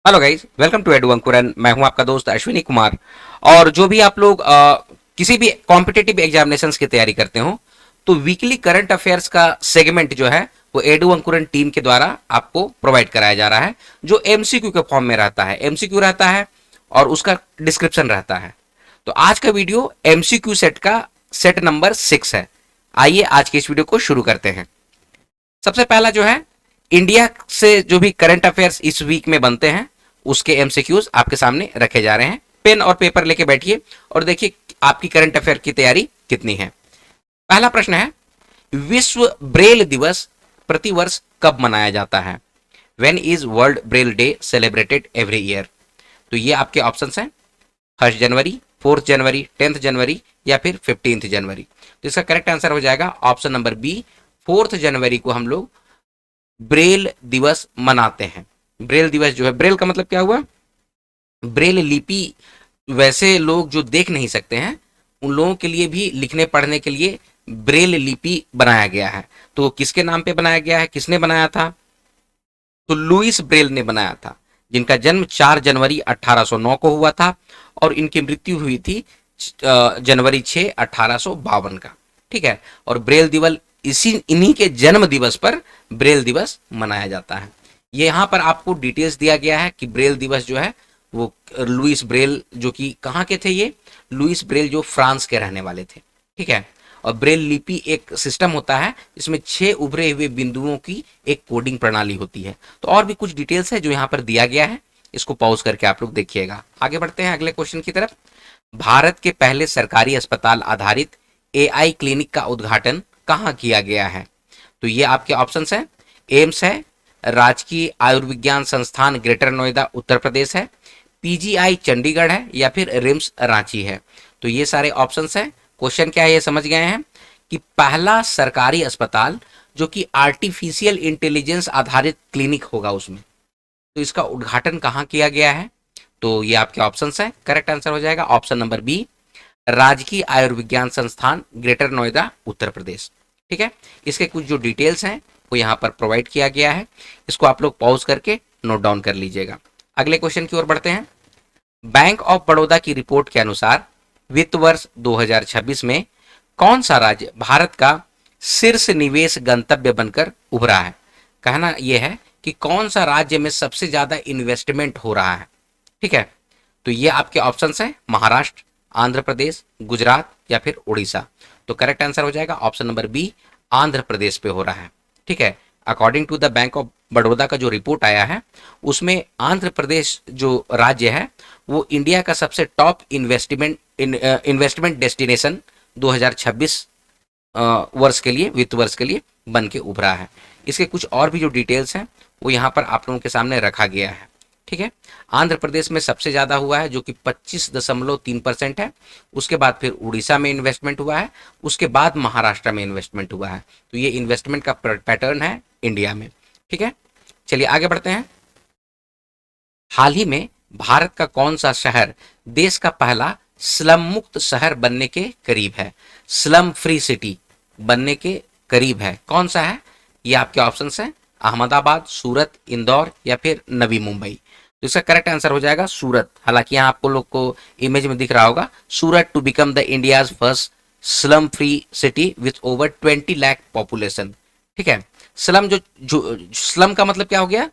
Hello guys, welcome to Edu Ankuran. मैं हूं आपका दोस्त अश्विनी कुमार। और जो भी आप लोग किसी भी कॉम्पिटिटिव एग्जामिनेशंस की तैयारी करते हो तो वीकली करंट अफेयर्स का सेगमेंट जो है वो एडू अंकुरन टीम के द्वारा आपको प्रोवाइड कराया जा रहा है, जो एमसीक्यू के फॉर्म में रहता है। एमसीक्यू रहता है और उसका डिस्क्रिप्शन रहता है। तो आज का वीडियो एमसीक्यू सेट का सेट नंबर 6 है। आइए आज के इस वीडियो को शुरू करते हैं। सबसे पहला जो है, इंडिया से जो भी करंट अफेयर्स इस वीक में बनते हैं उसके एमसीक्यूज आपके सामने रखे जा रहे हैं। पेन और पेपर लेके बैठिए और देखिए आपकी करंट अफेयर की तैयारी कितनी है। पहला प्रश्न है, विश्व ब्रेल दिवस प्रतिवर्ष कब मनाया जाता है? When is world Braille day celebrated every year? तो ये आपके ऑप्शन हैं, 1 जनवरी, 4 जनवरी, 10 जनवरी या फिर 15 जनवरी। तो इसका करेक्ट आंसर हो जाएगा ऑप्शन नंबर बी, 4 जनवरी को हम लोग ब्रेल दिवस मनाते हैं। ब्रेल दिवस जो है, ब्रेल का मतलब क्या हुआ? ब्रेल लिपि। वैसे लोग जो देख नहीं सकते हैं उन लोगों के लिए भी लिखने पढ़ने के लिए ब्रेल लिपि बनाया गया है। तो किसके नाम पे बनाया गया है, किसने बनाया था? तो लुइस ब्रेल ने बनाया था, जिनका जन्म 4 जनवरी 1809 को हुआ था और इनकी मृत्यु हुई थी जनवरी 6 1852 का। ठीक है। और ब्रेल दिवस इन्हीं के जन्म दिवस पर ब्रेल दिवस मनाया जाता है। ये यहाँ पर आपको डिटेल्स दिया गया है कि ब्रेल दिवस जो है वो लुइस ब्रेल, जो कि कहाँ के थे, ये लुइस ब्रेल जो फ्रांस के रहने वाले थे। ठीक है। और ब्रेल लिपि एक सिस्टम होता है, इसमें 6 उभरे हुए बिंदुओं की एक कोडिंग प्रणाली होती है। तो और भी कुछ डिटेल्स है जो यहाँ पर दिया गया है, इसको पॉज करके आप लोग देखिएगा। आगे बढ़ते हैं अगले क्वेश्चन की तरफ। भारत के पहले सरकारी अस्पताल आधारित एआई क्लिनिक का उद्घाटन कहाँ किया गया है? तो ये आपके ऑप्शंस हैं, एम्स है, राजकीय आयुर्विज्ञान संस्थान ग्रेटर नोएडा उत्तर प्रदेश है, पीजीआई चंडीगढ़ है या फिर रिम्स रांची है। तो ये सारे ऑप्शंस हैं। क्वेश्चन क्या है ये समझ गए हैं कि पहला सरकारी अस्पताल जो कि आर्टिफिशियल इंटेलिजेंस आधारित क्लिनिक होगा उसमें, तो इसका उद्घाटन कहाँ किया गया है? तो ये आपके ऑप्शंस हैं। करेक्ट आंसर हो जाएगा ऑप्शन नंबर बी, राजकीय आयुर्विज्ञान संस्थान ग्रेटर नोएडा उत्तर प्रदेश। ठीक है। इसके कुछ जो डिटेल्स हैं वो यहाँ पर प्रोवाइड किया गया है, इसको आप लोग पॉज करके नोट डाउन कर लीजिएगा। अगले क्वेश्चन की ओर बढ़ते हैं। बैंक ऑफ बड़ौदा की रिपोर्ट के अनुसार वित्त वर्ष 2026 में कौन सा राज्य भारत का शीर्ष निवेश गंतव्य बनकर उभरा है? कहना यह है कि कौन सा राज्य में सबसे ज्यादा इन्वेस्टमेंट हो रहा है। ठीक है। तो ये आपके ऑप्शंस हैं, महाराष्ट्र, आंध्र प्रदेश, गुजरात या फिर उड़ीसा। तो करेक्ट आंसर हो जाएगा option number B, Andhra Pradesh पे हो रहा है। ठीक है। According to the bank of Baroda का जो रिपोर्ट आया है उसमें आंध्र प्रदेश जो राज्य है वो इंडिया का सबसे टॉप इन्वेस्टमेंट डेस्टिनेशन 2026 वर्ष के लिए, वित्त वर्ष के लिए बन के उभरा है। इसके कुछ और भी जो डिटेल्स हैं वो यहाँ पर आप लोगों के सामने रखा गया है। ठीक है। आंध्र प्रदेश में सबसे ज़्यादा हुआ है जो कि 25.3% है। उसके बाद फिर उड़ीसा में इन्वेस्टमेंट हुआ है, उसके बाद महाराष्ट्र में इन्वेस्टमेंट हुआ है। तो ये इन्वेस्टमेंट का पैटर्न है इंडिया में। ठीक है। चलिए आगे बढ़ते हैं। हाल ही में भारत का कौन सा शहर देश का पहला स्लम मुक्त शहर बनने के करीब है? स्लम फ्री सिटी बनने के करीब है, कौन सा है? ये आपके ऑप्शंस हैं, अहमदाबाद, सूरत, इंदौर या फिर नवी मुंबई। तो इसका करेक्ट आंसर हो जाएगा सूरत। हालांकि यहाँ आपको लोग को इमेज में दिख रहा होगा, Surat to become the India's first slum free city with over 20 lakh population. ठीक है। स्लम जो स्लम का मतलब क्या हो गया?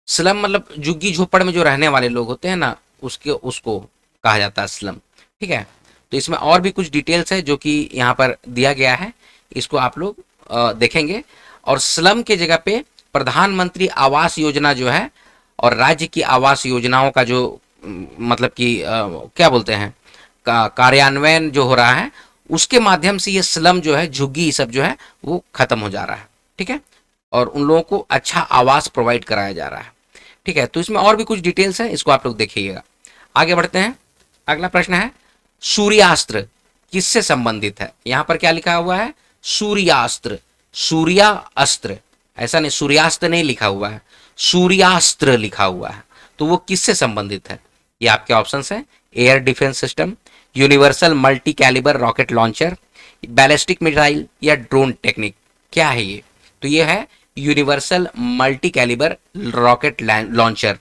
स्लम मतलब झुग्गी झोपड़ में जो रहने वाले लोग होते हैं ना, उसके उसको कहा जाता है स्लम। ठीक है। तो इसमें और भी कुछ डिटेल्स है जो कि यहाँ पर दिया गया है, इसको आप लोग देखेंगे। और स्लम के जगह पे प्रधानमंत्री आवास योजना जो है और राज्य की आवास योजनाओं का जो मतलब कि क्या बोलते हैं, कार्यान्वयन जो हो रहा है उसके माध्यम से ये स्लम जो है, झुग्गी सब जो है वो खत्म हो जा रहा है। ठीक है। और उन लोगों को अच्छा आवास प्रोवाइड कराया जा रहा है। ठीक है। तो इसमें और भी कुछ डिटेल्स है, इसको आप लोग देखिएगा। आगे बढ़ते हैं। अगला प्रश्न है, सूर्यास्त्र किससे संबंधित है? यहां पर क्या लिखा हुआ है? सूर्यास्त्र, सूर्या अस्त्र, ऐसा नहीं, सूर्यास्त्र नहीं लिखा हुआ है, सूर्यास्त्र लिखा हुआ है। तो वो किससे संबंधित है? ये आपके ऑप्शंस हैं, air defence system, universal multi calibre rocket launcher, ballistic missile या ड्रोन टेक्निक। क्या है ये? तो ये है universal multi calibre rocket launcher.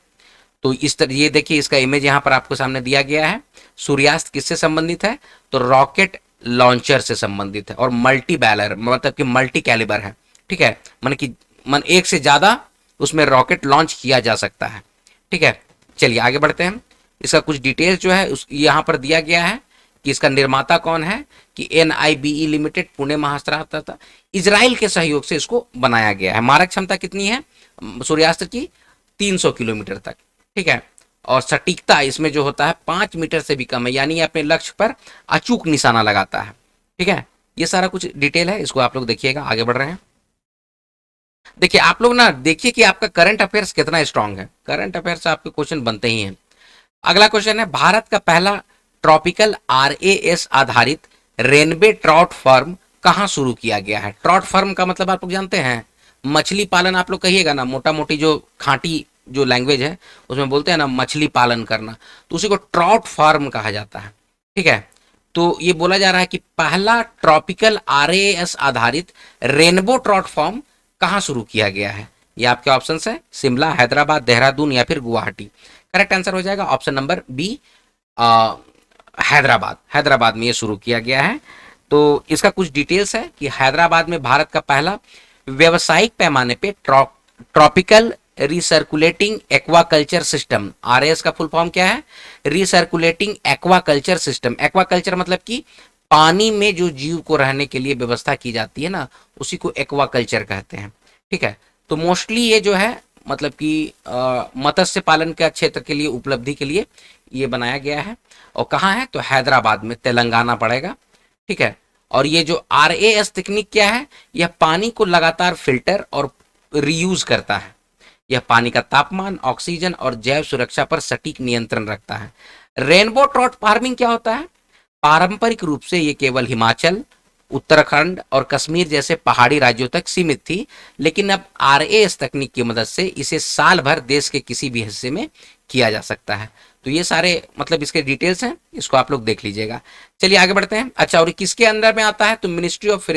तो इस तरह ये देखिए, इसका इमेज यहाँ पर आपको सामने दिया गया है। सूर्यास्त किससे संबंधित है? तो रॉकेट लॉन्चर से संबंधित है, और मल्टी बैलर मतलब कि मल्टी कैलिबर है। ठीक है, मन की मन एक से ज्यादा उसमें रॉकेट लॉन्च किया जा सकता है। ठीक है, चलिए आगे बढ़ते हैं। इसका कुछ डिटेल्स जो है उस यहाँ पर दिया गया है कि इसका निर्माता कौन है, कि NIBE लिमिटेड पुणे महाराष्ट्र था। इजराइल के सहयोग से इसको बनाया गया है। मारक क्षमता कितनी है सूर्यास्त्र की? 300 किलोमीटर तक। ठीक है, और सटीकता इसमें जो होता है 5 मीटर से भी कम है, यानी अपने लक्ष्य पर अचूक निशाना लगाता है। ठीक है, ये सारा कुछ डिटेल है, इसको आप लोग देखिएगा। आगे बढ़ रहे हैं। देखिए आप लोग ना, देखिए कि आपका करंट अफेयर्स कितना स्ट्रांग है। करंट अफेयर्स से आपके क्वेश्चन बनते ही हैं। अगला क्वेश्चन है, भारत का पहला ट्रॉपिकल RAS आधारित रेनबे ट्राउट फार्म कहां शुरू किया गया है? ट्राउट फार्म का मतलब आप लोग जानते हैं, मछली पालन। आप लोग कहिएगा ना, मोटा मोटी जो खांटी जो लैंग्वेज है उसमें बोलते हैं ना, मछली पालन करना, तो उसी को ट्राउट फार्म कहा जाता है। ठीक है, तो ये बोला जा रहा है कि पहला ट्रॉपिकल RAS आधारित रेनबो ट्राउट फार्म कहां शुरू किया गया है? ये आपके ऑप्शन है, शिमला, हैदराबाद, देहरादून या फिर गुवाहाटी। करेक्ट आंसर हो जाएगा option number B, Hyderabad. Hyderabad में ये शुरू किया गया है। तो इसका कुछ डिटेल्स है कि हैदराबाद में भारत का पहला व्यवसायिक पैमाने पे tropical recirculating aquaculture system, RAS का फुल फॉर्म क्या है? Recirculating aquaculture system. एक्वाकल्चर मतलब कि पानी में जो जीव को रहने के लिए व्यवस्था की जाती है ना, उसी को एक्वाकल्चर कहते हैं। ठीक है, तो मोस्टली ये जो है मतलब कि मत्स्य पालन के क्षेत्र के लिए, उपलब्धि के लिए ये बनाया गया है। और कहाँ है? तो हैदराबाद में, तेलंगाना पड़ेगा। ठीक है, और ये जो RAS तकनीक क्या है? यह पानी को लगातार फिल्टर और रीयूज करता है। यह पानी का तापमान, ऑक्सीजन और जैव सुरक्षा पर सटीक नियंत्रण रखता है। रेनबो ट्रॉट फार्मिंग क्या होता है? पारंपरिक रूप से ये केवल हिमाचल, उत्तराखंड और कश्मीर जैसे पहाड़ी राज्यों तक सीमित थी, लेकिन अब RAS तकनीक की मदद से इसे साल भर देश के किसी भी हिस्से में किया जा सकता है। तो ये सारे मतलब इसके डिटेल्स हैं, इसको आप लोग देख लीजिएगा। चलिए आगे बढ़ते हैं। अच्छा, और किसके अंदर में आता है? तो ministry of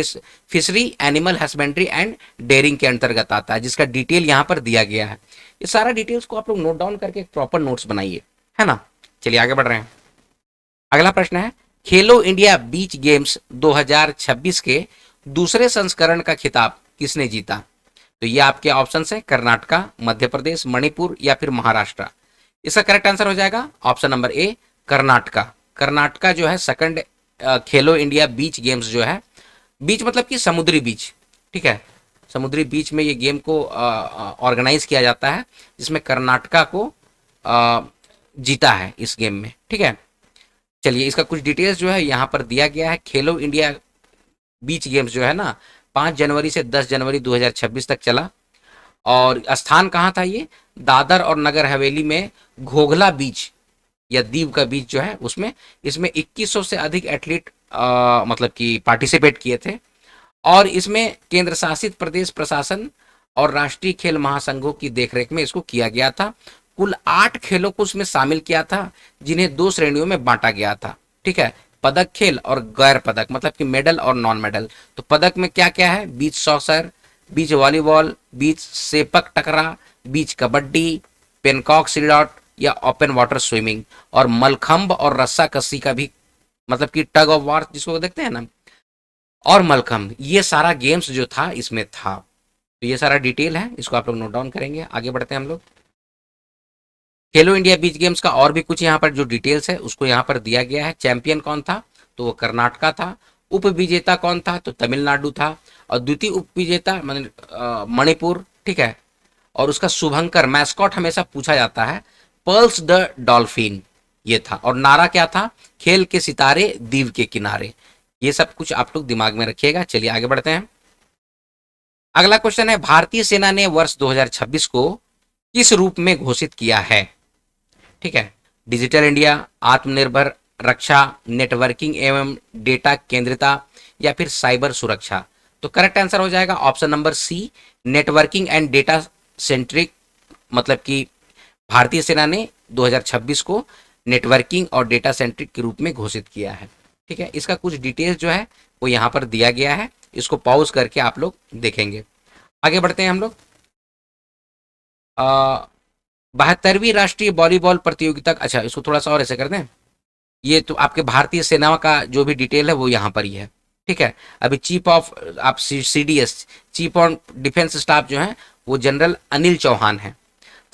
fishery, animal husbandry and dairying के अंतर्गत आता है, जिसका डिटेल यहाँ पर दिया गया है। ये सारा डिटेल्स को आप लोग नोट डाउन करके एक प्रॉपर नोट्स बनाइए, है ना। चलिए आगे बढ़ रहे हैं। अगला प्रश्न है, खेलो इंडिया बीच गेम्स 2026 के दूसरे संस्करण का खिताब किसने जीता? तो ये आपके ऑप्शन है, कर्नाटका, मध्य प्रदेश, मणिपुर या फिर महाराष्ट्र। इसका करेक्ट आंसर हो जाएगा option number A, Karnataka. Karnataka जो है सेकंड खेलो इंडिया बीच गेम्स जो है, बीच मतलब कि समुद्री बीच। ठीक है, समुद्री बीच में ये गेम को ऑर्गेनाइज किया जाता है, जिसमें कर्नाटका को जीता है इस गेम में। ठीक है, चलिए इसका कुछ डिटेल्स जो है यहाँ पर दिया गया है। खेलो इंडिया बीच गेम्स जो है ना, 5 जनवरी से 10 जनवरी 2026 तक चला। और स्थान कहाँ था? ये दादर और नगर हवेली में घोघला बीच या दीव का बीच जो है उसमें, इसमें 2100 से अधिक एथलीट मतलब कि पार्टिसिपेट किए थे। और इसमें केंद्र शासित प्रदेश प्रशासन और राष्ट्रीय खेल महासंघों की देखरेख में इसको किया गया था। कुल 8 खेलों को उसमें शामिल किया था, जिन्हें 2 श्रेणियों में बांटा गया था। ठीक है, पदक खेल और गैर पदक मतलब कि मेडल और नॉन मेडल। तो पदक में क्या क्या है? बीच सॉकर, बीच वॉलीबॉल, बीच सेपक टकरा, बीच कबड्डी, पेनकॉक सिलॉट या ओपन वाटर स्विमिंग, और मलखंब और रस्सा कस्सी का भी मतलब कि टग ऑफ वार जिसको देखते हैं ना, और मलखंब, ये सारा गेम्स जो था इसमें था। तो ये सारा डिटेल है, इसको आप लोग नोट डाउन करेंगे। आगे बढ़ते हैं हम लोग। खेलो इंडिया बीच गेम्स का और भी कुछ यहाँ पर जो डिटेल्स है उसको यहाँ पर दिया गया है। चैंपियन कौन था? तो वो कर्नाटका था। उप विजेता कौन था? तो तमिलनाडु था। और द्वितीय उप विजेता मणिपुर। ठीक है, और उसका शुभंकर मैस्कॉट हमेशा पूछा जाता है, पर्ल्स द डॉल्फिन ये था। और नारा क्या था? खेल के सितारे दीव के किनारे। ये सब कुछ आप लोग दिमाग में रखिएगा। चलिए आगे बढ़ते हैं। अगला क्वेश्चन है, भारतीय सेना ने वर्ष 2026 को किस रूप में घोषित किया है? ठीक है, डिजिटल इंडिया, आत्मनिर्भर रक्षा, नेटवर्किंग एवं डेटा केंद्रिता या फिर साइबर सुरक्षा। तो करेक्ट आंसर हो जाएगा option number C, networking and data centric. मतलब कि भारतीय सेना ने 2026 को नेटवर्किंग और डेटा सेंट्रिक के रूप में घोषित किया है। ठीक है, इसका कुछ डिटेल्स जो है वो यहाँ पर दिया गया है, इसको पॉज करके आप लोग देखेंगे। आगे बढ़ते हैं हम लोग। 72वीं राष्ट्रीय वॉलीबॉल प्रतियोगिता, अच्छा इसको थोड़ा सा और ऐसे कर दें, ये तो आपके भारतीय सेना का जो भी डिटेल है वो यहाँ पर ही है, ठीक है। अभी चीफ ऑफ आप CDS, chief on defence staff जो है वो जनरल अनिल चौहान है।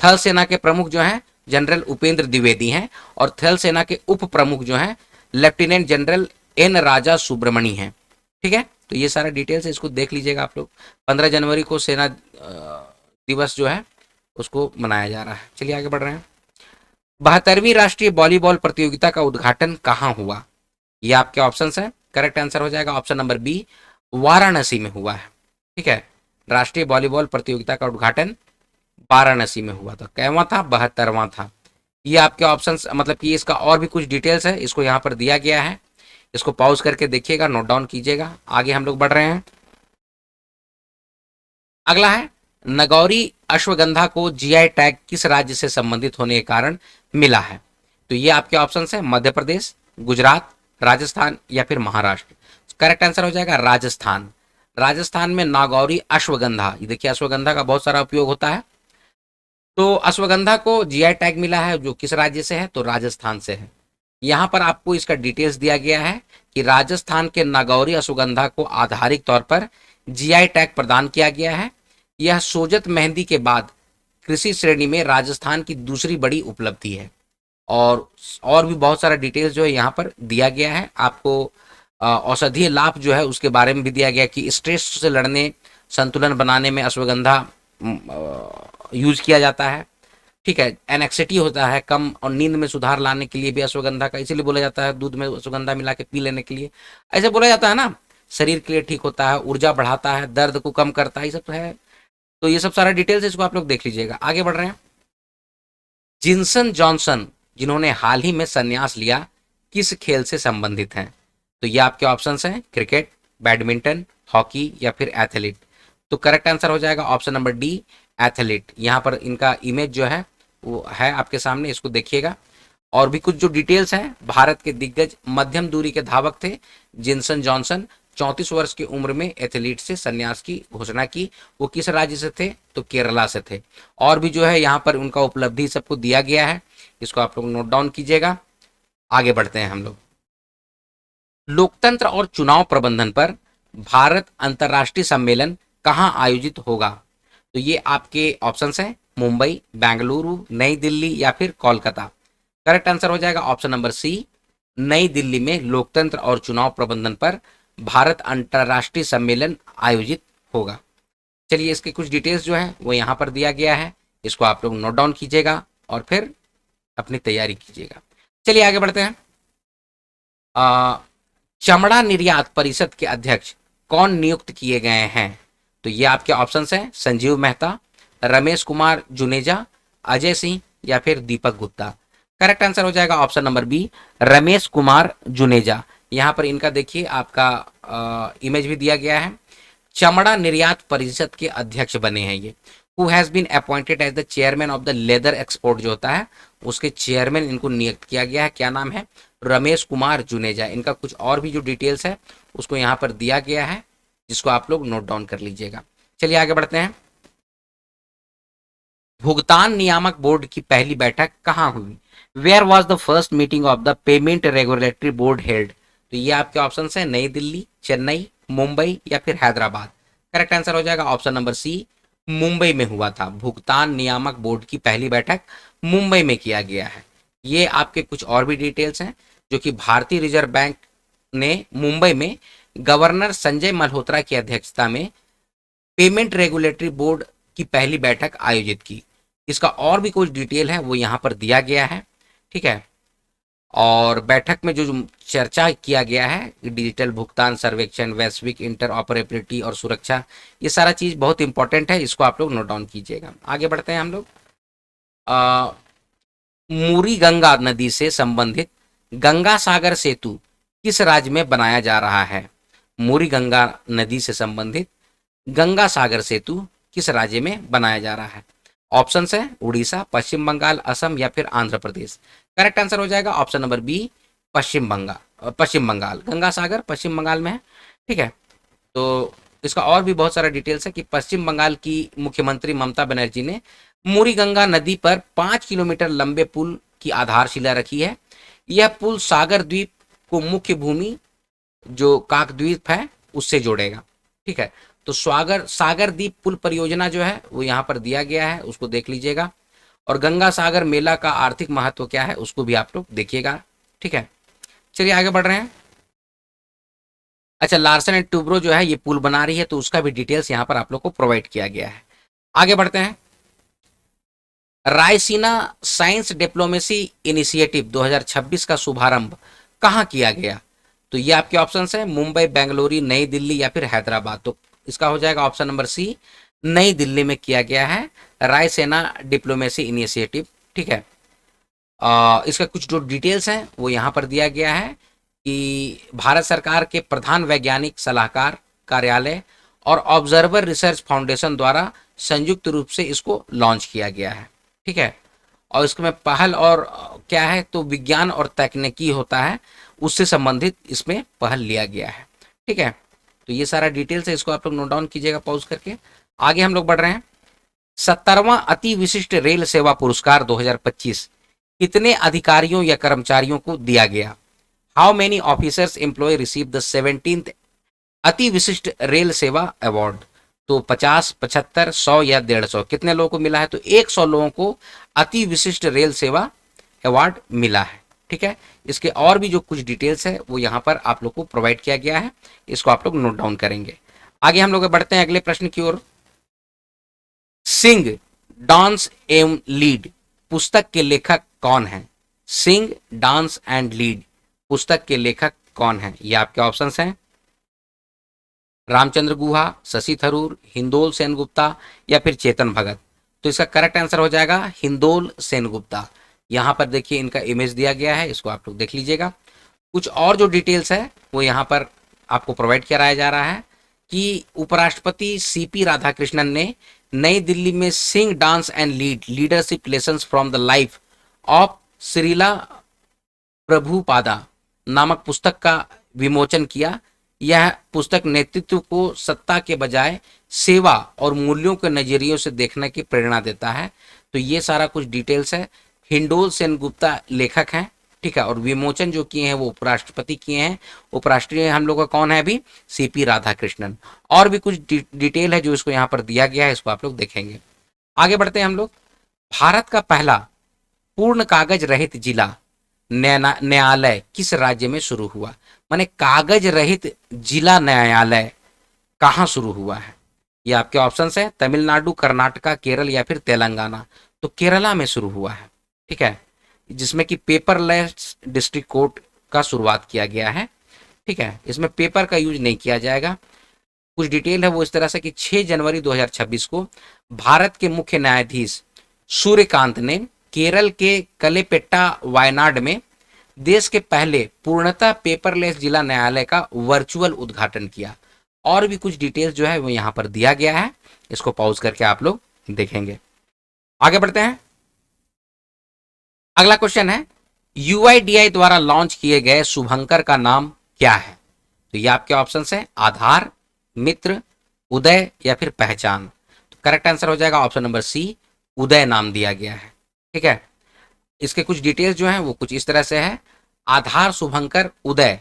थल सेना के प्रमुख जो हैं जनरल उपेंद्र द्विवेदी हैं, और थल सेना के उप प्रमुख जो हैं लेफ्टिनेंट जनरल N राजा सुब्रमणी हैं, ठीक है। तो ये सारा डिटेल्स है, इसको देख लीजिएगा आप लोग। 15 जनवरी को सेना दिवस जो है उसको मनाया जा रहा है। चलिए आगे बढ़ रहे हैं। 72वीं राष्ट्रीय वॉलीबॉल प्रतियोगिता का उद्घाटन कहाँ हुआ? ये आपके ऑप्शंस हैं। करेक्ट आंसर हो जाएगा ऑप्शन नंबर बी, वाराणसी में हुआ है, ठीक है। राष्ट्रीय वॉलीबॉल प्रतियोगिता का उद्घाटन वाराणसी में हुआ था। कैवा था? 72वां था। ये आपके ऑप्शंस, मतलब कि इसका और भी कुछ डिटेल्स है, इसको यहाँ पर दिया गया है। इसको पॉज करके देखिएगा, नोट डाउन कीजिएगा। आगे हम लोग बढ़ रहे हैं। अगला है, नगौरी अश्वगंधा को GI टैग किस राज्य से संबंधित होने के कारण मिला है? तो ये आपके ऑप्शंस है, मध्य प्रदेश, गुजरात, राजस्थान या फिर महाराष्ट्र। करेक्ट आंसर हो जाएगा राजस्थान। राजस्थान में नागौरी अश्वगंधा, ये देखिए अश्वगंधा का बहुत सारा उपयोग होता है। तो अश्वगंधा को GI टैग मिला है, जो किस राज्य से है? तो राजस्थान से है। यहाँ पर आपको इसका डिटेल्स दिया गया है कि राजस्थान के नागौरी अश्वगंधा को आधारिक तौर पर GI टैग प्रदान किया गया है। यह सोजत मेहंदी के बाद कृषि श्रेणी में राजस्थान की दूसरी बड़ी उपलब्धि है। और भी बहुत सारा डिटेल्स जो है यहाँ पर दिया गया है आपको। औषधीय लाभ जो है उसके बारे में भी दिया गया कि स्ट्रेस से लड़ने, संतुलन बनाने में अश्वगंधा यूज किया जाता है, ठीक है। एनेक्सिटी होता है कम, और नींद में सुधार लाने के लिए भी अश्वगंधा का, इसीलिए बोला जाता है दूध में अश्वगंधा मिला के पी लेने के लिए, ऐसे बोला जाता है ना। शरीर के लिए ठीक होता है, ऊर्जा बढ़ाता है, दर्द को कम करता है, ये सब तो है। तो ये सब सारा डिटेल्स इसको आप लोग देख लीजिएगा। आगे बढ़ रहे हैं। जिनसन जॉनसन, जिन्होंने हाल ही में संन्यास लिया, किस खेल से संबंधित हैं? तो ये आपके ऑप्शंस हैं, क्रिकेट, बैडमिंटन, हॉकी या फिर एथलीट। तो करेक्ट आंसर हो जाएगा ऑप्शन नंबर डी, एथलीट। यहाँ पर इनका इमेज जो है वो है आपके सामने, इसको देखिएगा। और भी कुछ जो डिटेल्स हैं, भारत के दिग्गज मध्यम दूरी के धावक थे जिनसन जॉनसन। 34 वर्ष की उम्र में एथलीट से संन्यास की घोषणा की। वो किस राज्य से थे? तो केरला से थे। और भी जो है यहाँ पर उनका उपलब्धि सबको दिया गया है, इसको आप लोग नोट डाउन कीजिएगा। आगे बढ़ते हैं हम लोग। लोकतंत्र और चुनाव प्रबंधन पर भारत अंतर्राष्ट्रीय सम्मेलन कहाँ आयोजित होगा? तो ये आपके ऑप्शंस हैं, मुंबई, बेंगलुरु, नई दिल्ली या फिर कोलकाता। करेक्ट आंसर हो जाएगा ऑप्शन नंबर सी, नई दिल्ली में लोकतंत्र और चुनाव प्रबंधन पर भारत अंतर्राष्ट्रीय सम्मेलन आयोजित होगा। चलिए इसके कुछ डिटेल्स जो है वो यहाँ पर दिया गया है, इसको आप लोग नोट डाउन कीजिएगा और फिर अपनी तैयारी कीजिएगा। चलिए आगे बढ़ते हैं। चमड़ा निर्यात परिषद के अध्यक्ष कौन नियुक्त किए गए हैं? तो ये आपके ऑप्शंस हैं, संजीव मेहता, रमेश कुमार जुनेजा, अजय सिंह या फिर दीपक गुप्ता। करेक्ट आंसर हो जाएगा option number B, Ramesh Kumar Juneja. यहाँ पर इनका देखिए आपका इमेज भी दिया गया है। चमड़ा निर्यात परिषद के अध्यक्ष बने हैं ये। Who has been appointed as the chairman of the leather export, जो होता है उसके चेयरमैन इनको नियुक्त किया गया है। क्या नाम है? रमेश कुमार जुनेजा। इनका कुछ और भी जो डिटेल्स है उसको यहाँ पर दिया गया है, जिसको आप लोग नोट डाउन कर लीजिएगा। चलिए आगे बढ़ते हैं। भुगतान नियामक बोर्ड की पहली बैठक कहाँ हुई? Where was the first meeting of the payment regulatory board held? तो ये आपके ऑप्शन है, नई दिल्ली, चेन्नई, मुंबई या फिर हैदराबाद। करेक्ट आंसर हो जाएगा ऑप्शन नंबर सी, मुंबई में हुआ था। भुगतान नियामक बोर्ड की पहली बैठक मुंबई में किया गया है। ये आपके कुछ और भी डिटेल्स हैं जो कि भारतीय रिजर्व बैंक ने मुंबई में गवर्नर संजय मल्होत्रा की अध्यक्षता में पेमेंट रेगुलेटरी बोर्ड की पहली बैठक आयोजित की। इसका और भी कुछ डिटेल है वो यहाँ पर दिया गया है, ठीक है। और बैठक में जो चर्चा किया गया है, डिजिटल भुगतान सर्वेक्षण, वैश्विक इंटर ऑपरेबिलिटी और सुरक्षा, ये सारा चीज़ बहुत इंपॉर्टेंट है, इसको आप लोग नोट डाउन कीजिएगा। आगे बढ़ते हैं हम लोग। मूरी गंगा नदी से संबंधित गंगा सागर सेतु किस राज्य में बनाया जा रहा है? मूरी गंगा नदी से संबंधित गंगा सागर सेतु किस राज्य में बनाया जा रहा है? ऑप्शन है, उड़ीसा, पश्चिम बंगाल, असम या फिर आंध्र प्रदेश। करेक्ट आंसर हो जाएगा ऑप्शन नंबर बी, पश्चिम बंगाल। गंगा सागर पश्चिम बंगाल में है, ठीक है। तो इसका और भी बहुत सारा डिटेल्स है कि पश्चिम बंगाल की मुख्यमंत्री ममता बनर्जी ने मुरी गंगा नदी पर 5 किलोमीटर लंबे पुल की आधारशिला रखी है। यह पुल सागर द्वीप को मुख्य भूमि जो काकद्वीप है उससे जोड़ेगा। ठीक है, तो सागर सागर द्वीप पुल परियोजना जो है वो यहाँ पर दिया गया है, उसको देख लीजिएगा। और गंगा सागर मेला का आर्थिक महत्व क्या है उसको भी आप लोग देखिएगा। ठीक है, चलिए आगे बढ़ रहे हैं। अच्छा, लार्सन एंड टूब्रो जो है ये पुल बना रही है, तो उसका भी डिटेल्स यहाँ पर आप लोग को प्रोवाइड किया गया है। आगे बढ़ते हैं। रायसीना साइंस डिप्लोमेसी इनिशिएटिव 2026 का शुभारंभ कहाँ किया गया? तो ये आपके ऑप्शंस हैं, मुंबई, बेंगलुरु, नई दिल्ली या फिर हैदराबाद। तो इसका हो जाएगा ऑप्शन नंबर सी, नई दिल्ली में किया गया है रायसेना डिप्लोमेसी इनिशिएटिव। ठीक है, इसका कुछ जो डिटेल्स हैं वो यहाँ पर दिया गया है कि भारत सरकार के प्रधान वैज्ञानिक सलाहकार कार्यालय और ऑब्जर्वर रिसर्च फाउंडेशन द्वारा संयुक्त रूप से इसको लॉन्च किया गया है। ठीक है, और इसमें पहल और क्या है तो विज्ञान और तकनीकी होता है उससे संबंधित इसमें पहल लिया गया है। ठीक है, तो ये सारा डिटेल्स है, इसको आप लोग नोट डाउन कीजिएगा पॉज करके। आगे हम लोग बढ़ रहे हैं। 70वां अति विशिष्ट रेल सेवा पुरस्कार 2025 कितने अधिकारियों या कर्मचारियों को दिया गया? How many officers employ receive the 17th अति विशिष्ट रेल सेवा अवार्ड? तो 50, 75, 100 या 150 कितने लोगों को मिला है? तो 100 लोगों को अति विशिष्ट रेल सेवा अवार्ड मिला है। ठीक है, इसके और भी जो कुछ डिटेल्स है वो यहाँ पर आप लोग को प्रोवाइड किया गया है, इसको आप लोग नोट डाउन करेंगे। आगे हम लोग बढ़ते हैं अगले प्रश्न की ओर। सिंग डांस एंड लीड पुस्तक के लेखक कौन है? सिंग डांस एंड लीड पुस्तक के लेखक कौन है? ये आपके ऑप्शंस हैं, रामचंद्र गुहा, शशि थरूर, हिंदोल सेनगुप्ता या फिर चेतन भगत। तो इसका करेक्ट आंसर हो जाएगा हिंदोल सेनगुप्ता। यहाँ पर देखिए इनका इमेज दिया गया है, इसको आप लोग देख लीजिएगा। कुछ और जो डिटेल्स है वो यहाँ पर आपको प्रोवाइड कराया जा रहा है कि उपराष्ट्रपति सीपी राधाकृष्णन ने नई दिल्ली में sing dance and leadership lessons from the life of Shrila Prabhupada नामक पुस्तक का विमोचन किया। यह पुस्तक नेतृत्व को सत्ता के बजाय सेवा और मूल्यों के नजरियों से देखने की प्रेरणा देता है। तो ये सारा कुछ डिटेल्स है। हिंडोल सेनगुप्ता लेखक हैं। ठीक है, और विमोचन जो किए हैं वो उपराष्ट्रपति किए हैं। उपराष्ट्रीय हम लोग का कौन है अभी? सीपी राधाकृष्णन। और भी कुछ डिटेल है जो इसको यहाँ पर दिया गया है, इसको आप लोग देखेंगे। आगे बढ़ते हैं हम लोग। भारत का पहला पूर्ण कागज रहित जिला न्यायालय किस राज्य में शुरू हुआ? माने कागज रहित जिला न्यायालय कहाँ शुरू हुआ है? ये आपके ऑप्शंस है, तमिलनाडु, कर्नाटका, केरल या फिर तेलंगाना। तो केरला में शुरू हुआ है। ठीक है, जिसमें कि पेपरलेस डिस्ट्रिक्ट कोर्ट का शुरुआत किया गया है। ठीक है, इसमें पेपर का यूज नहीं किया जाएगा। कुछ डिटेल है वो इस तरह से कि 6 जनवरी 2026 को भारत के मुख्य न्यायाधीश सूर्यकांत ने केरल के कलेपेट्टा वायनाड में देश के पहले पूर्णतः पेपरलेस जिला न्यायालय का वर्चुअल उद्घाटन किया। और भी कुछ डिटेल्स जो है वो यहाँ पर दिया गया है, इसको पॉज करके आप लोग देखेंगे। आगे बढ़ते हैं। अगला क्वेश्चन है, यूआईडीआई द्वारा लॉन्च किए गए शुभंकर का नाम क्या है? तो ये आपके ऑप्शन है, आधार, मित्र, उदय या फिर पहचान। तो करेक्ट आंसर हो जाएगा ऑप्शन नंबर सी, उदय नाम दिया गया है। ठीक है, इसके कुछ डिटेल्स जो हैं वो कुछ इस तरह से है। आधार शुभंकर उदय,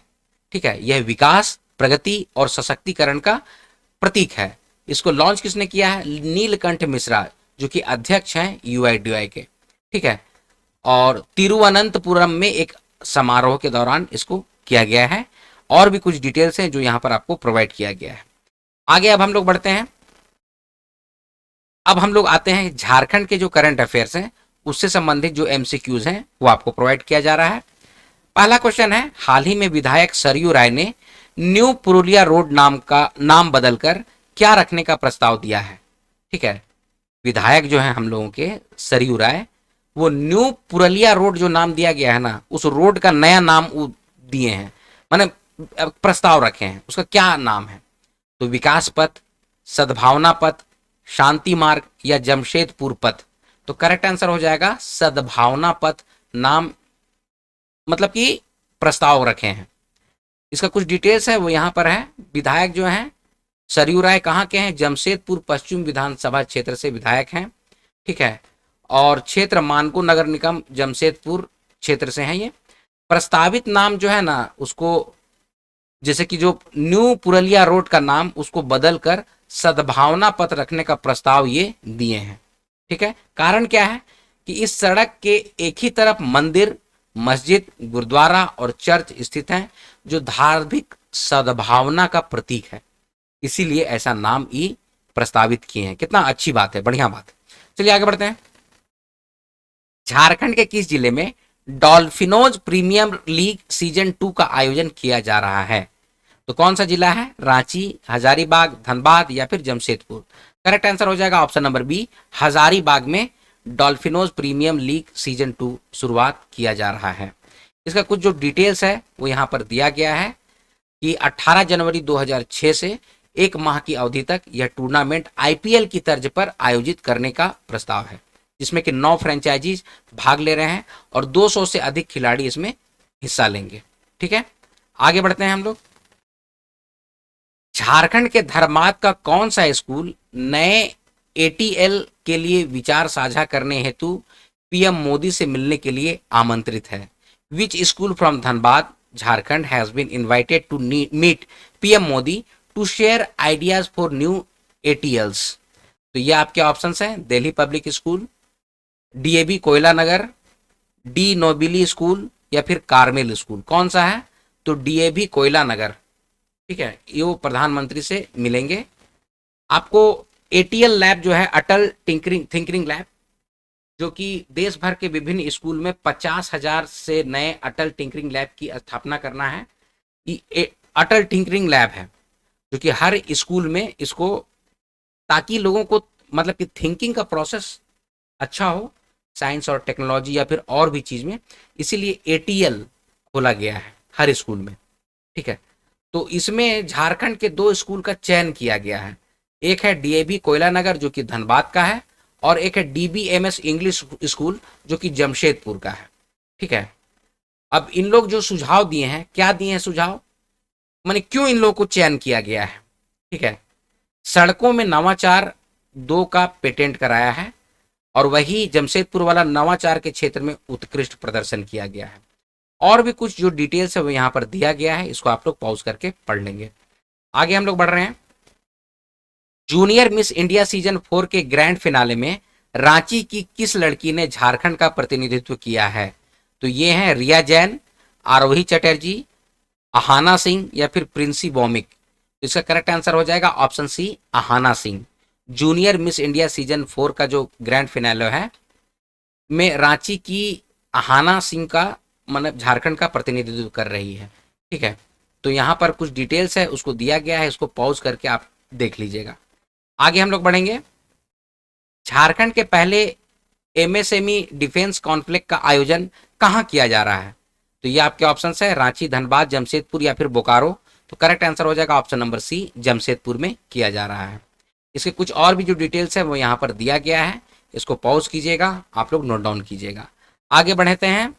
ठीक है, यह विकास, प्रगति और सशक्तिकरण का प्रतीक है। इसको लॉन्च किसने किया है? नीलकंठ मिश्रा, जो कि अध्यक्ष हैं यूआईडीआई के। ठीक है, और तिरुवनंतपुरम में एक समारोह के दौरान इसको किया गया है। और भी कुछ डिटेल्स हैं जो यहाँ पर आपको प्रोवाइड किया गया है। आगे अब हम लोग बढ़ते हैं। अब हम लोग आते हैं झारखंड के जो करंट अफेयर्स हैं उससे संबंधित जो एमसीक्यूज हैं वो आपको प्रोवाइड किया जा रहा है। पहला क्वेश्चन है, हाल ही में विधायक सरयू राय ने न्यू पुरुलिया रोड नाम बदलकर क्या रखने का प्रस्ताव दिया है? ठीक है, विधायक जो है हम लोगों के सरयू राय, वो न्यू पुरुलिया रोड जो नाम दिया गया है ना, उस रोड का नया नाम दिए हैं, माने प्रस्ताव रखे हैं। उसका क्या नाम है? तो विकास पथ, सद्भावना पथ, शांति मार्ग या जमशेदपुर पथ। तो करेक्ट आंसर हो जाएगा सद्भावना पथ नाम, मतलब कि प्रस्ताव रखे हैं। इसका कुछ डिटेल्स है वो यहाँ पर है। विधायक जो हैं सरयू राय कहाँ के हैं? जमशेदपुर पश्चिम विधानसभा क्षेत्र से विधायक हैं। ठीक है। और क्षेत्र मानको नगर निगम जमशेदपुर क्षेत्र से है ये। प्रस्तावित नाम जो है ना उसको, जैसे कि जो न्यू पुरलिया रोड का नाम उसको बदल कर सद्भावना पथ रखने का प्रस्ताव ये दिए हैं। ठीक है। कारण क्या है कि इस सड़क के एक ही तरफ मंदिर, मस्जिद, गुरुद्वारा और चर्च स्थित हैं जो धार्मिक सद्भावना का प्रतीक है, इसीलिए ऐसा नाम ही प्रस्तावित किए हैं। कितना अच्छी बात है, बढ़िया बात है। चलिए आगे बढ़ते हैं। झारखंड के किस जिले में डॉल्फिनोज प्रीमियम लीग सीजन 2 का आयोजन किया जा रहा है? तो कौन सा जिला है? रांची, हजारीबाग, धनबाद या फिर जमशेदपुर? करेक्ट आंसर हो जाएगा ऑप्शन नंबर बी, हजारीबाग में डॉल्फिनोज प्रीमियम लीग सीजन 2 शुरुआत किया जा रहा है। इसका कुछ जो डिटेल्स है वो यहाँ पर दिया गया है कि 18 जनवरी 2006 से एक माह की अवधि तक यह टूर्नामेंट आईपीएल की तर्ज पर आयोजित करने का प्रस्ताव है, जिसमें कि 9 फ्रेंचाइजीज भाग ले रहे हैं और 200 से अधिक खिलाड़ी इसमें हिस्सा लेंगे। ठीक है, आगे बढ़ते हैं हम लोग। झारखंड के धर्मार्थ का कौन सा स्कूल नए एटीएल के लिए विचार साझा करने हेतु पीएम मोदी से मिलने के लिए आमंत्रित है? Which school from Dhanbad Jharkhand has been invited to meet PM Modi to share ideas for new ATLs? तो ये आपके ऑप्शंस हैं, दिल्ली पब्लिक स्कूल, डीएवी कोयला नगर, डी नोबिली स्कूल या फिर कार्मेल स्कूल। कौन सा है? तो डीएवी कोयला नगर। ठीक है, ये वो प्रधानमंत्री से मिलेंगे। आपको एटीएल लैब जो है, अटल थिंकरिंग लैब, जो कि देश भर के विभिन्न स्कूल में 50,000 से नए अटल टिंकरिंग लैब की स्थापना करना है। ये अटल टिंकरिंग लैब है जो कि हर स्कूल में इसको, ताकि लोगों को मतलब कि थिंकिंग का प्रोसेस अच्छा हो साइंस और टेक्नोलॉजी या फिर और भी चीज में, इसीलिए एटीएल खोला गया है हर स्कूल में। ठीक है, तो इसमें झारखंड के 2 स्कूल का चयन किया गया है। एक है डीएवी कोयला नगर जो कि धनबाद का है, और एक है डीबीएमएस इंग्लिश स्कूल जो कि जमशेदपुर का है। ठीक है, अब इन लोग जो सुझाव दिए हैं, क्या दिए हैं सुझाव, माने क्यों इन लोगों को चयन किया गया है? ठीक है, सड़कों में नवाचार 2 का पेटेंट कराया है, और वही जमशेदपुर वाला नवाचार के क्षेत्र में उत्कृष्ट प्रदर्शन किया गया है। और भी कुछ जो डिटेल्स है वो यहाँ पर दिया गया है, इसको आप लोग पॉज करके पढ़ लेंगे। आगे हम लोग बढ़ रहे हैं। जूनियर मिस इंडिया सीजन 4 के ग्रैंड फिनाले में रांची की किस लड़की ने झारखंड का प्रतिनिधित्व किया है? तो ये हैं रिया जैन, आरोही चटर्जी, अहाना सिंह या फिर प्रिंसी वॉमिक। तो इसका करेक्ट आंसर हो जाएगा option C, Ahana Singh. Junior miss India season 4 का जो ग्रैंड फिनाले है में रांची की अहाना सिंह का मतलब झारखंड का प्रतिनिधित्व कर रही है। ठीक है, तो यहाँ पर कुछ डिटेल्स है उसको दिया गया है, इसको पॉज करके आप देख लीजिएगा। आगे हम लोग बढ़ेंगे। झारखंड के पहले एमएसएमई डिफेंस कॉन्फ्लिक्ट का आयोजन कहाँ किया जा रहा है? तो ये आपके ऑप्शन है, रांची, धनबाद, जमशेदपुर या फिर बोकारो। तो करेक्ट आंसर हो जाएगा ऑप्शन नंबर सी, जमशेदपुर में किया जा रहा है। इसके कुछ और भी जो डिटेल्स है वो यहाँ पर दिया गया है, इसको पॉज कीजिएगा, आप लोग नोट डाउन कीजिएगा। आगे बढ़ते हैं।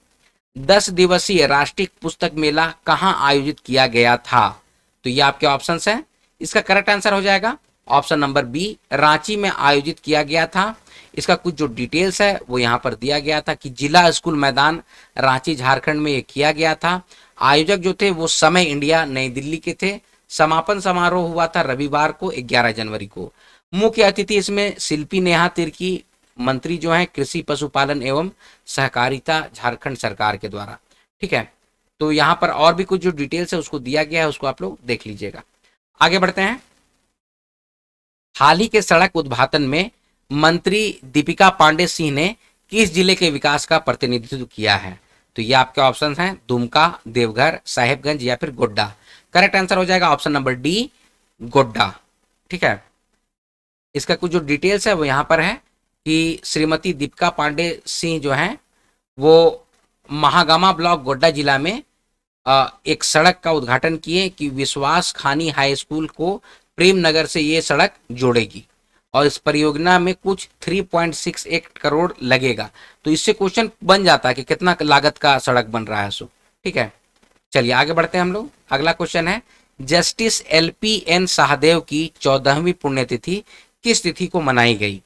10 दिवसीय राष्ट्रीय पुस्तक मेला कहाँ आयोजित किया गया था? तो ये आपके ऑप्शन है, इसका करेक्ट आंसर हो जाएगा ऑप्शन नंबर बी, रांची में आयोजित किया गया था। इसका कुछ जो डिटेल्स है वो यहाँ पर दिया गया था कि जिला स्कूल मैदान रांची झारखंड में ये किया गया था। आयोजक जो थे वो समय इंडिया नई दिल्ली के थे। समापन समारोह हुआ था रविवार को 11 जनवरी को। मुख्य अतिथि इसमें शिल्पी नेहा तिर्की, मंत्री जो हैं कृषि पशुपालन एवं सहकारिता झारखंड सरकार के द्वारा। ठीक है, तो यहाँ पर और भी कुछ जो डिटेल्स है उसको दिया गया है, उसको आप लोग देख लीजिएगा। आगे बढ़ते हैं। हाल ही के सड़क उद्घाटन में मंत्री दीपिका पांडे सिंह ने किस जिले के विकास का प्रतिनिधित्व किया है? तो ये आपके ऑप्शन हैं, दुमका, देवघर, साहेबगंज या फिर गोड्डा। करेक्ट आंसर हो जाएगा ऑप्शन नंबर डी, गोड्डा। ठीक है, इसका कुछ जो डिटेल्स है वो यहाँ पर है कि श्रीमती दीपिका पांडे सिंह जो हैं वो महागामा ब्लॉक गोड्डा जिला में एक सड़क का उद्घाटन किए कि विश्वास खानी हाई स्कूल को प्रेम नगर से ये सड़क जोड़ेगी, और इस परियोजना में कुछ 3.68 करोड़ लगेगा। तो इससे क्वेश्चन बन जाता है कि कितना लागत का सड़क बन रहा है सो। ठीक है, चलिए आगे बढ़ते हैं हम लोग। अगला क्वेश्चन है, जस्टिस LPN शाहदेव की 14वीं पुण्यतिथि किस तिथि को मनाई गई?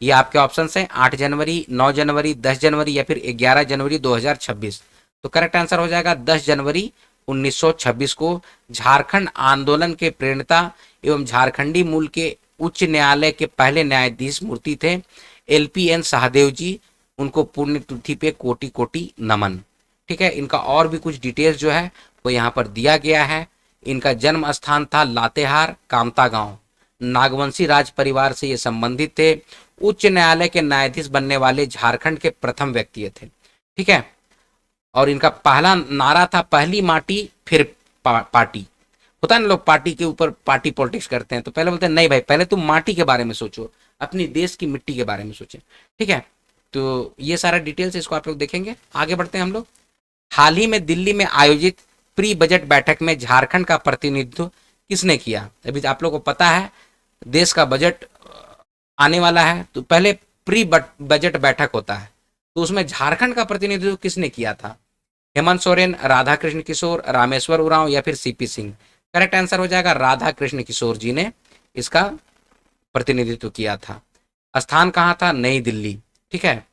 ये आपके ऑप्शन हैं 8 जनवरी, 9 जनवरी, 10 जनवरी या फिर 11 जनवरी 2026। तो करेक्ट आंसर हो जाएगा 10 जनवरी 1926 को झारखंड आंदोलन के प्रणेता एवं झारखंडी मूल के उच्च न्यायालय के पहले न्यायाधीश मूर्ति थे LPN शाहदेव जी, उनको पुण्यतिथि पे कोटि कोटि नमन। ठीक है, इनका और भी कुछ डिटेल्स जो है वो यहाँ पर दिया गया है। इनका जन्म स्थान था लातेहार कामता गांव, नागवंशी राज परिवार से ये संबंधित थे, उच्च न्यायालय के न्यायाधीश बनने वाले झारखंड के प्रथम व्यक्ति थे। ठीक है, और इनका पहला नारा था पहली माटी फिर पार्टी। होता है ना, लोग पार्टी के ऊपर पार्टी पॉलिटिक्स करते हैं, तो पहले बोलते हैं नहीं भाई, पहले तुम माटी के बारे में सोचो, अपनी देश की मिट्टी के बारे में सोचें। ठीक है, तो ये सारा डिटेल्स इसको आप लोग देखेंगे। आगे बढ़ते हैं हम लोग। हाल ही में दिल्ली में आयोजित प्री बजट बैठक में झारखंड का प्रतिनिधित्व किसने किया? अभी आप लोग को पता है देश का बजट आने वाला है, तो पहले प्री बजट बैठक होता है, तो उसमें झारखंड का प्रतिनिधित्व किसने किया था? हेमंत सोरेन, राधा कृष्ण किशोर, रामेश्वर उरांव या फिर CP सिंह? करेक्ट आंसर हो जाएगा राधा कृष्ण किशोर जी ने इसका प्रतिनिधित्व किया था। स्थान कहाँ था? नई दिल्ली। ठीक है,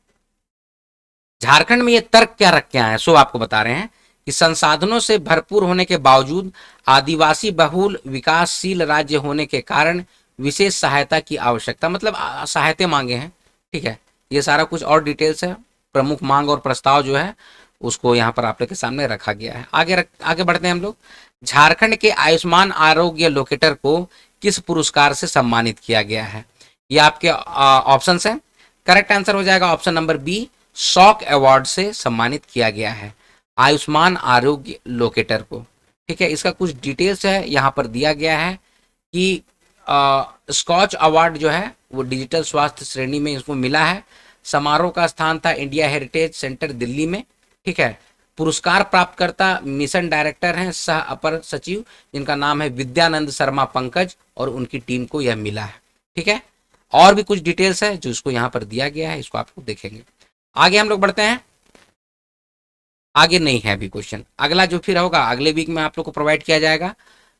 झारखंड में ये तर्क क्या रख के आए हैं, सो आपको बता रहे हैं कि संसाधनों से भरपूर होने के बावजूद आदिवासी बहुल विकासशील राज्य होने के कारण विशेष सहायता की आवश्यकता, मतलब सहायता मांगे हैं। ठीक है, ये सारा कुछ और डिटेल्स है, प्रमुख मांग और प्रस्ताव जो है उसको यहाँ पर आप लोग के सामने रखा गया है। आगे बढ़ते हैं हम लोग। झारखंड के आयुष्मान आरोग्य लोकेटर को किस पुरस्कार से सम्मानित किया गया है? ये आपके ऑप्शन है। करेक्ट आंसर हो जाएगा ऑप्शन नंबर बी, शॉक अवार्ड से सम्मानित किया गया है आयुष्मान आरोग्य लोकेटर को। ठीक है, इसका कुछ डिटेल्स है यहाँ पर दिया गया है कि स्कॉच अवार्ड जो है वो डिजिटल स्वास्थ्य श्रेणी में इसको मिला है। समारोह का स्थान था इंडिया हेरिटेज सेंटर दिल्ली में। ठीक है, पुरस्कार प्राप्तकर्ता मिशन डायरेक्टर हैं सह अपर सचिव, जिनका नाम है विद्यानंद शर्मा पंकज, और उनकी टीम को यह मिला है। ठीक है, और भी कुछ डिटेल्स है जो इसको यहाँ पर दिया गया है, इसको आप लोग देखेंगे। आगे हम लोग बढ़ते हैं। आगे नहीं है अभी क्वेश्चन, अगला जो फिर होगा अगले वीक में आप लोग को प्रोवाइड किया जाएगा।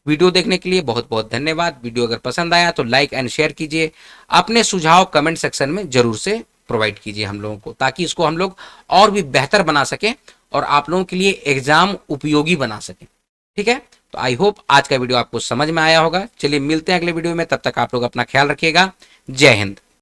वीडियो देखने के लिए बहुत बहुत धन्यवाद। वीडियो अगर पसंद आया तो लाइक एंड शेयर कीजिए, अपने सुझाव कमेंट सेक्शन में जरूर से प्रोवाइड कीजिए हम लोगों को, ताकि इसको हम लोग और भी बेहतर बना सकें और आप लोगों के लिए एग्जाम उपयोगी बना सकें। ठीक है, तो आई होप आज का वीडियो आपको समझ में आया होगा। चलिए मिलते हैं अगले वीडियो में, तब तक आप लोग अपना ख्याल रखिएगा। जय हिंद।